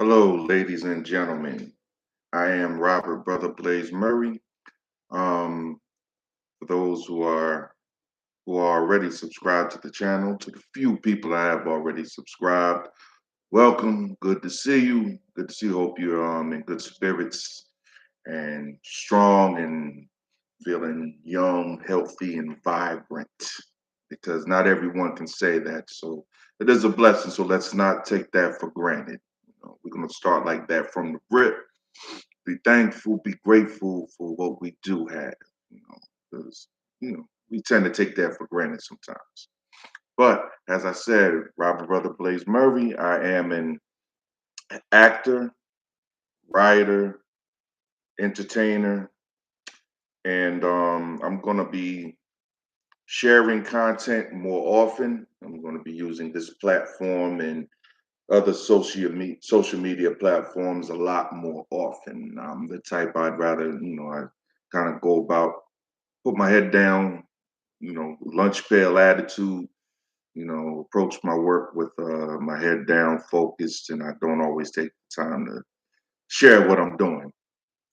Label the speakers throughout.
Speaker 1: Hello, ladies and gentlemen. I am Robert Brother Blaze Murray. Um, for those who are already subscribed to the channel, to the few people I have already subscribed, welcome. Good to see you. Good to see you. Hope you're in good spirits and strong and feeling young, healthy, and vibrant. Because not everyone can say that. So it is a blessing. So let's not take that for granted. We're gonna start like that from the rip. Be thankful, be grateful for what we do have, because we tend to take that for granted sometimes. But as I said, Robert Brother Blaze Murray, I am an actor, writer, entertainer, and I'm gonna be sharing content more often. I'm gonna be using this platform and other social media platforms a lot more often. I'm the type I'd rather, I kind of go about, put my head down, lunch pail attitude, approach my work with my head down, focused, and I don't always take the time to share what I'm doing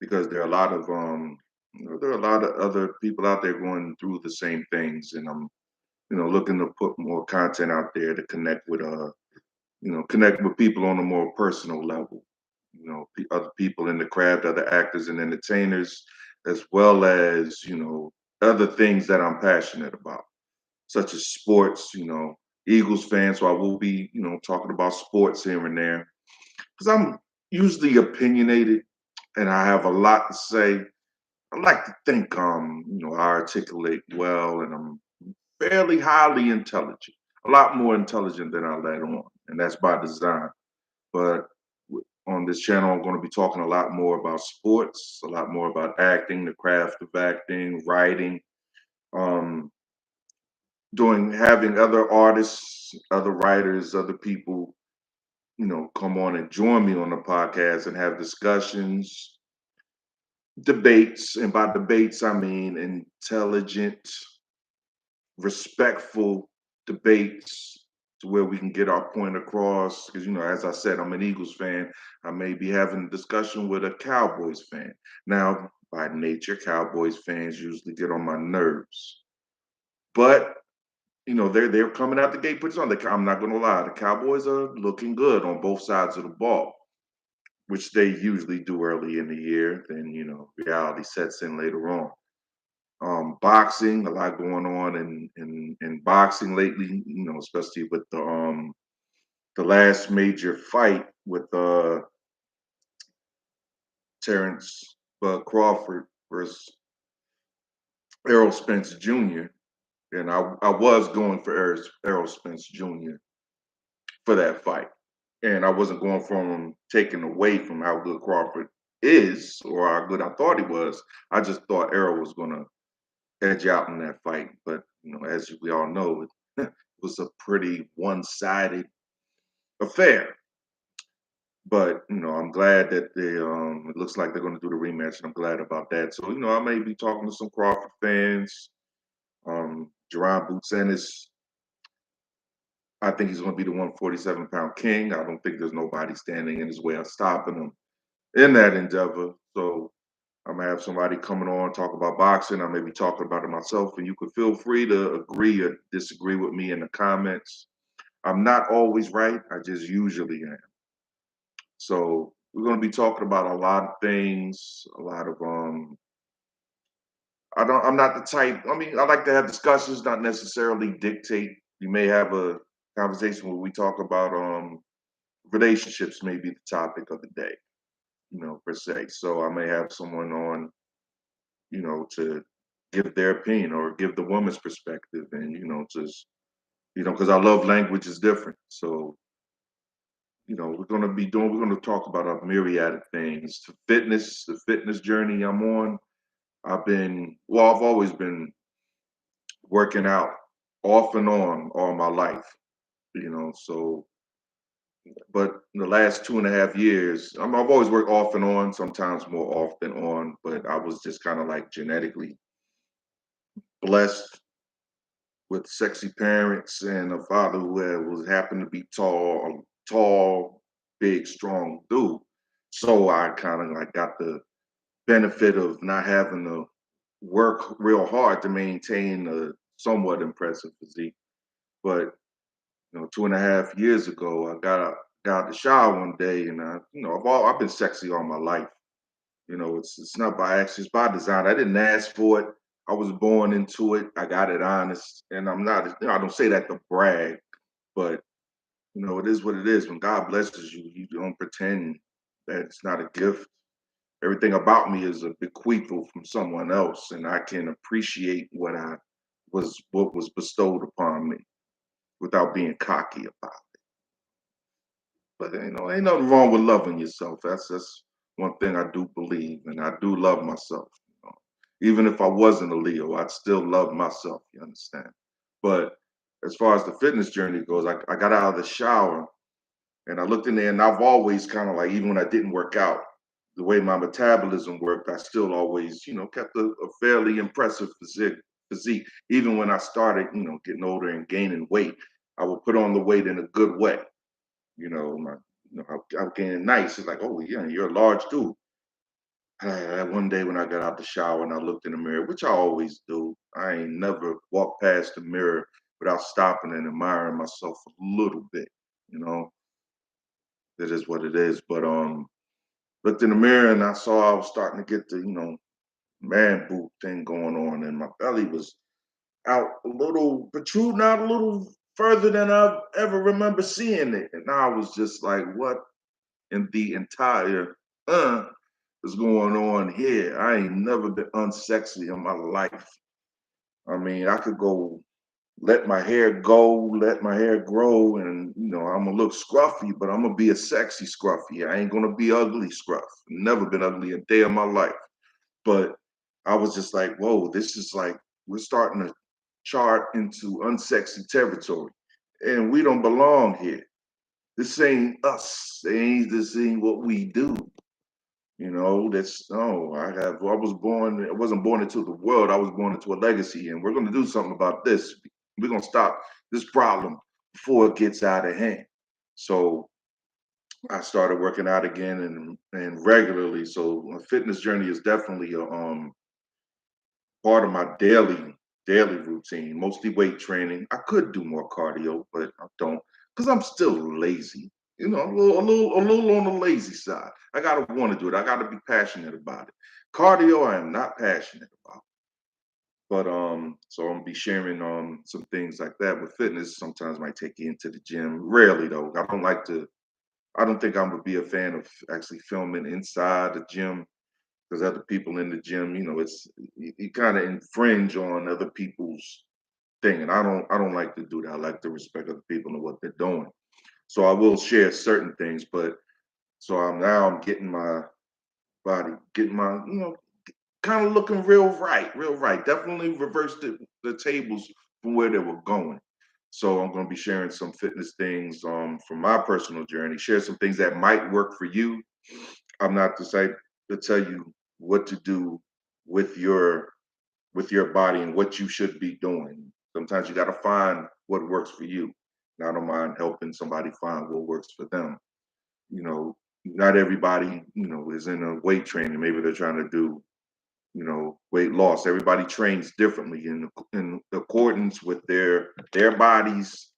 Speaker 1: because there are a lot of there are a lot of other people out there going through the same things, and I'm looking to put more content out there to connect with people on a more personal level. Other people in the craft, other actors and entertainers, as well as other things that I'm passionate about, such as sports. Eagles fan, so I will be talking about sports here and there because I'm usually opinionated and I have a lot to say. I like to think I articulate well, and I'm fairly highly intelligent, a lot more intelligent than I let on, and that's by design. But on this channel, I'm going to be talking a lot more about sports, a lot more about acting, the craft of acting, writing, um, having other artists, other writers, other people, come on and join me on the podcast and have discussions, debates. And by debates, I mean intelligent, respectful debates to where we can get our point across. Because, as I said, I'm an Eagles fan. I may be having a discussion with a Cowboys fan. Now, by nature, Cowboys fans usually get on my nerves. But, they're coming out the gate pretty strong. I'm not going to lie. The Cowboys are looking good on both sides of the ball, which they usually do early in the year. Then, reality sets in later on. Boxing, a lot going on in boxing lately, especially with the last major fight with Terrence Crawford versus Errol Spence Jr. And I was going for Errol Spence Jr. for that fight. And I wasn't going from him taken away from how good Crawford is or how good I thought he was. I just thought Errol was gonna edge out in that fight. But as we all know, it was a pretty one-sided affair. But I'm glad that they it looks like they're going to do the rematch, and I'm glad about that. So I may be talking to some Crawford fans. Jerron Boots Ennis, I think he's going to be the 147-pound king. I don't think there's nobody standing in his way of stopping him in that endeavor. So I'm gonna have somebody coming on talk about boxing. I may be talking about it myself, and you could feel free to agree or disagree with me in the comments. I'm not always right. I just usually am. So we're gonna be talking about a lot of things, a lot of I'm not the type. I mean, I like to have discussions, not necessarily dictate. You may have a conversation where we talk about relationships, may be the topic of the day, per se. So I may have someone on, to give their opinion or give the woman's perspective, and just because I love language is different. So we're going to talk about a myriad of things. The fitness journey I'm on. I've always been working out off and on all my life, so, but in the last 2.5 years, I've always worked off and on, sometimes more off than on, but I was just kind of like genetically blessed with sexy parents and a father who was happened to be tall, big, strong dude. So I kind of like got the benefit of not having to work real hard to maintain a somewhat impressive physique. But 2.5 years ago, I got out the shower one day, and I've been sexy all my life. It's not by accident, it's by design. I didn't ask for it. I was born into it. I got it honest, and I'm not. I don't say that to brag, but it is what it is. When God blesses you, you don't pretend that it's not a gift. Everything about me is a bequeathal from someone else, and I can appreciate what was bestowed upon me without being cocky about it. But ain't nothing wrong with loving yourself. That's one thing I do believe, and I do love myself. Even if I wasn't a Leo, I'd still love myself. You understand? But as far as the fitness journey goes, I got out of the shower and I looked in there, and I've always kind of like, even when I didn't work out, the way my metabolism worked, I still always, kept a fairly impressive physique. Even when I started, getting older and gaining weight, I would put on the weight in a good way. My, I'm getting nice. It's like, oh yeah, you're a large dude. One day when I got out the shower and I looked in the mirror, which I always do, I ain't never walked past the mirror without stopping and admiring myself a little bit. You know, it is what it is. But looked in the mirror and I saw I was starting to get the man boot thing going on, and my belly was out a little, protruding out a little further than I've ever remember seeing it, and I was just like, what in the entire is going on here? I ain't never been unsexy in my life. I mean, I could go let my hair go, let my hair grow, and I'm gonna look scruffy, but I'm gonna be a sexy scruffy. I ain't gonna be ugly scruff. Never been ugly a day of my life. But I was just like, whoa, this is like we're starting to chart into unsexy territory. And we don't belong here. This ain't us. This ain't what we do. That's no, I wasn't born into the world. I was born into a legacy, and we're gonna do something about this. We're gonna stop this problem before it gets out of hand. So I started working out again and regularly. So my fitness journey is definitely a part of my daily routine, mostly weight training. I could do more cardio, but I don't because I'm still lazy. A little on the lazy side. I gotta want to do it. I gotta be passionate about it. Cardio, I am not passionate about. But so I'm gonna be sharing some things like that with fitness. Sometimes might take you into the gym. Rarely though. I don't think I'm gonna be a fan of actually filming inside the gym because other people in the gym, it's you kind of infringe on other people's thing, and I don't like to do that. I like to respect other people and what they're doing. So I will share certain things, but so I'm getting my body, getting my kind of looking real right, real right. Definitely reversed the tables from where they were going. So I'm going to be sharing some fitness things from my personal journey. Share some things that might work for you. I'm not the type to tell you what to do with your with your body and what you should be doing. Sometimes you got to find what works for you. And I don't mind helping somebody find what works for them. Not everybody, is in a weight training. Maybe they're trying to do, weight loss. Everybody trains differently in accordance with their bodies,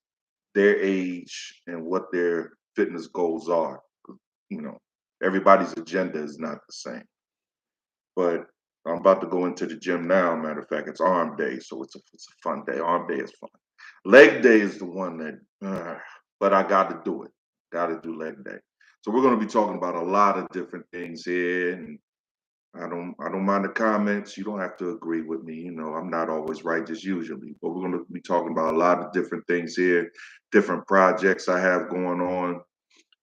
Speaker 1: their age, and what their fitness goals are. You know, everybody's agenda is not the same. But I'm about to go into the gym now. Matter of fact, it's arm day, so it's a fun day. Arm day is fun. Leg day is the one that, but I got to do it. Got to do leg day. So we're going to be talking about a lot of different things here, and I don't mind the comments. You don't have to agree with me. I'm not always right just usually, but we're going to be talking about a lot of different things here, different projects I have going on.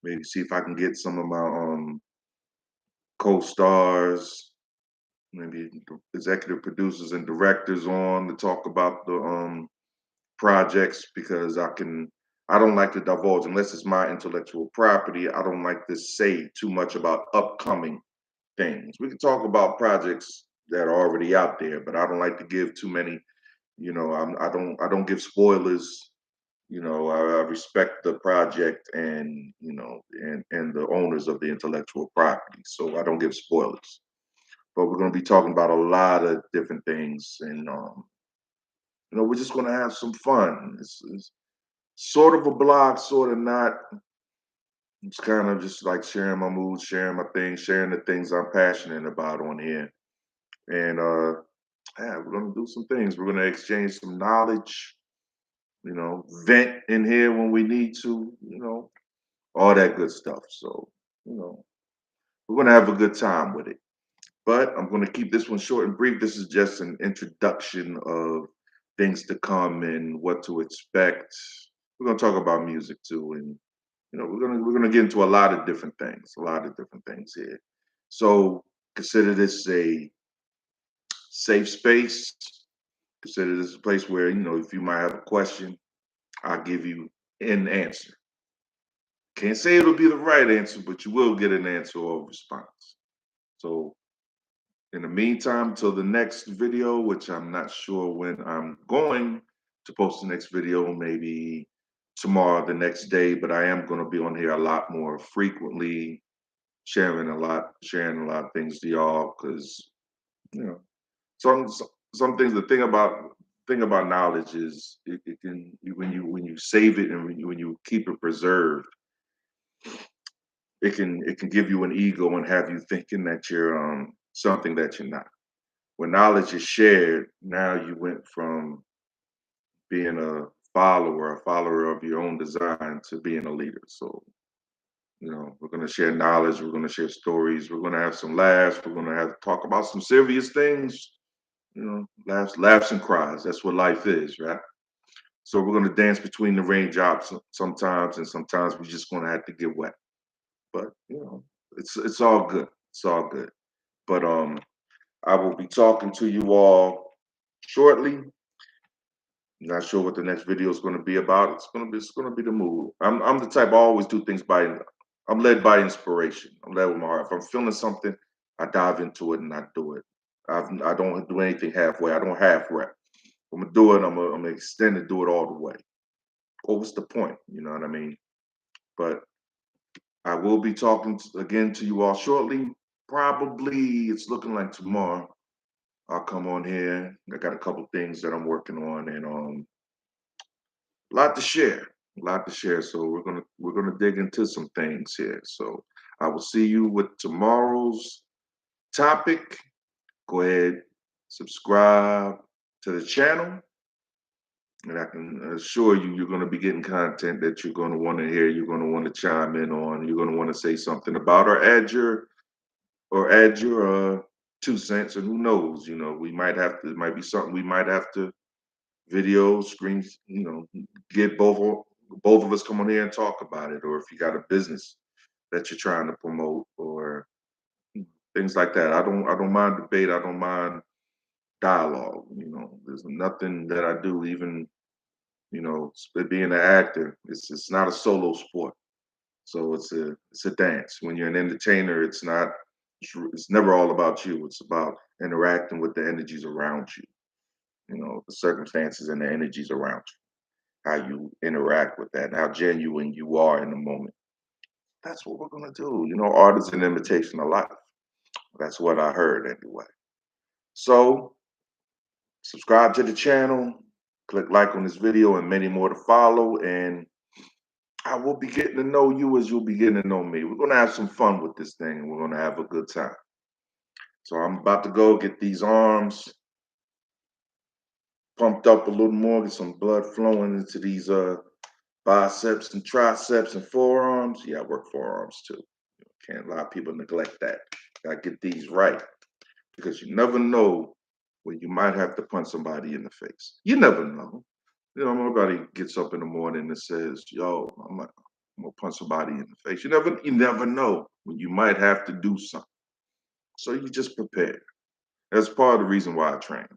Speaker 1: Maybe see if I can get some of my co-stars, maybe executive producers and directors on to talk about the projects because I don't like to divulge unless it's my intellectual property. I don't like to say too much about upcoming things. We can talk about projects that are already out there, but I don't like to give too many. I don't give spoilers I respect the project and and the owners of the intellectual property, so I don't give spoilers. But we're going to be talking about a lot of different things, and we're just going to have some fun. It's sort of a blog, sort of not. It's kind of just like sharing my moods, sharing my things, sharing the things I'm passionate about on here. And yeah, we're gonna do some things. We're gonna exchange some knowledge, vent in here when we need to, all that good stuff. So, you know, we're gonna have a good time with it. But I'm gonna keep this one short and brief. This is just an introduction of things to come and what to expect. We're gonna talk about music too, and we're gonna get into a lot of different things, a lot of different things here. So consider this a safe space. Consider this a place where if you might have a question, I'll give you an answer. Can't say it'll be the right answer, but you will get an answer or response. So in the meantime, till the next video, which I'm not sure when I'm going to post the next video, maybe tomorrow, the next day, but I am going to be on here a lot more frequently, sharing a lot of things to y'all, because you know some things. The thing about knowledge is it can when you save it and when you keep it preserved, it can give you an ego and have you thinking that you're something that you're not. When knowledge is shared, now you went from being a follower of your own design to being a leader. So we're going to share knowledge, we're going to share stories, we're going to have some laughs, we're going to have to talk about some serious things. Laughs and cries. That's what life is, right? So we're gonna dance between the raindrops sometimes, and sometimes we're just gonna have to get wet. But it's all good. It's all good. But I will be talking to you all shortly. Not sure what the next video is going to be about. It's gonna be the mood. I'm the type I always do things by. I'm led by inspiration. I'm led with my heart. If I'm feeling something, I dive into it and I do it. I don't do anything halfway. I don't half rep. I'm gonna do it. I'm gonna extend it, do it all the way. Or what's the point? You know what I mean? But I will be talking again to you all shortly. Probably it's looking like tomorrow. I'll come on here. I got a couple things that I'm working on, and a lot to share. A lot to share. So we're gonna dig into some things here. So I will see you with tomorrow's topic. Go ahead, subscribe to the channel. And I can assure you, you're going to be getting content that you're going to want to hear. You're going to want to chime in on. You're going to want to say something about, or add your 2 cents. And who knows? We might have to. It might be something we might have to video screens. Get both of us come on here and talk about it. Or if you got a business that you're trying to promote, or things like that. I don't mind debate. I don't mind dialogue. There's nothing that I do, even being an actor, it's not a solo sport. So it's a dance. When you're an entertainer, it's never all about you. It's about interacting with the energies around you. The circumstances and the energies around you. How you interact with that, and how genuine you are in the moment. That's what we're gonna do. Art is an imitation of life. That's what I heard anyway. So subscribe to the channel, click like on this video, and many more to follow. And I will be getting to know you as you'll be getting to know me. We're gonna have some fun with this thing, and we're gonna have a good time. So I'm about to go get these arms pumped up a little more, get some blood flowing into these biceps and triceps and forearms. Yeah, I work forearms too. Can't lie, people neglect that. Gotta get these right, because you never know when you might have to punch somebody in the face. You never know. Nobody gets up in the morning and says, "Yo, I'm gonna punch somebody in the face." You never know when you might have to do something. So you just prepare. That's part of the reason why I train.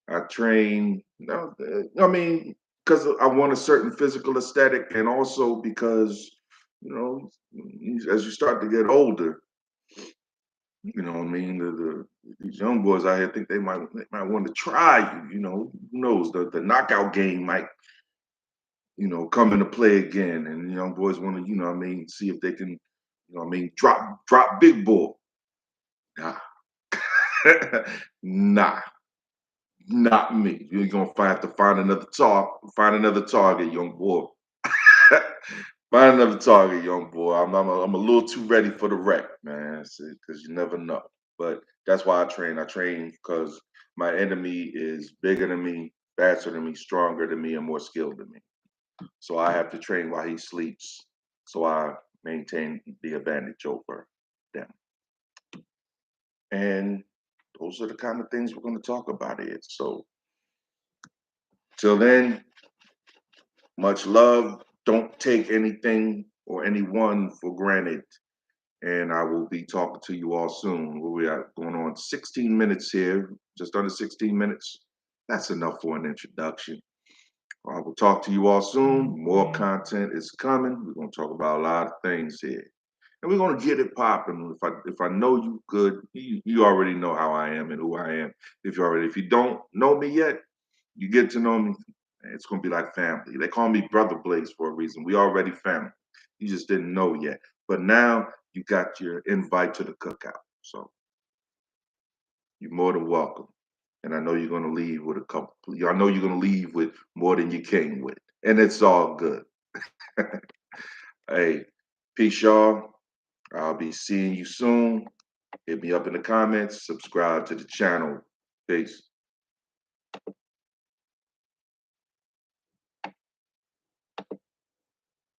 Speaker 1: I train, I mean, because I want a certain physical aesthetic, and also because, you know, as you start to get older, what I mean, these young boys out here think they might want to try you. Who knows? The knockout game come into play again. And young boys want to, see if they can, drop big bull. Nah, nah, not me. You're gonna have to find another target, young boy. Find another target, young boy. I'm a little too ready for the wreck, man. Because you never know. But that's why I train. I train because my enemy is bigger than me, faster than me, stronger than me, and more skilled than me. So I have to train while he sleeps. So I maintain the advantage over them. And those are the kind of things we're going to talk about here. So till then, much love. Don't take anything or anyone for granted. And I will be talking to you all soon. We are going on 16 minutes here, just under 16 minutes. That's enough for an introduction. I will talk to you all soon. More content is coming. We're going to talk about a lot of things here. And we're going to get it popping. If I know you good, you already know how I am and who I am. If you don't know me yet, you get to know me. It's going to be like family. They call me Brother Blaze for a reason. We already family. You just didn't know yet. But now you got your invite to the cookout. So you're more than welcome. And I know you're going to leave with a couple. I know you're going to leave with more than you came with. And it's all good. Hey, peace, y'all. I'll be seeing you soon. Hit me up in the comments. Subscribe to the channel. Peace.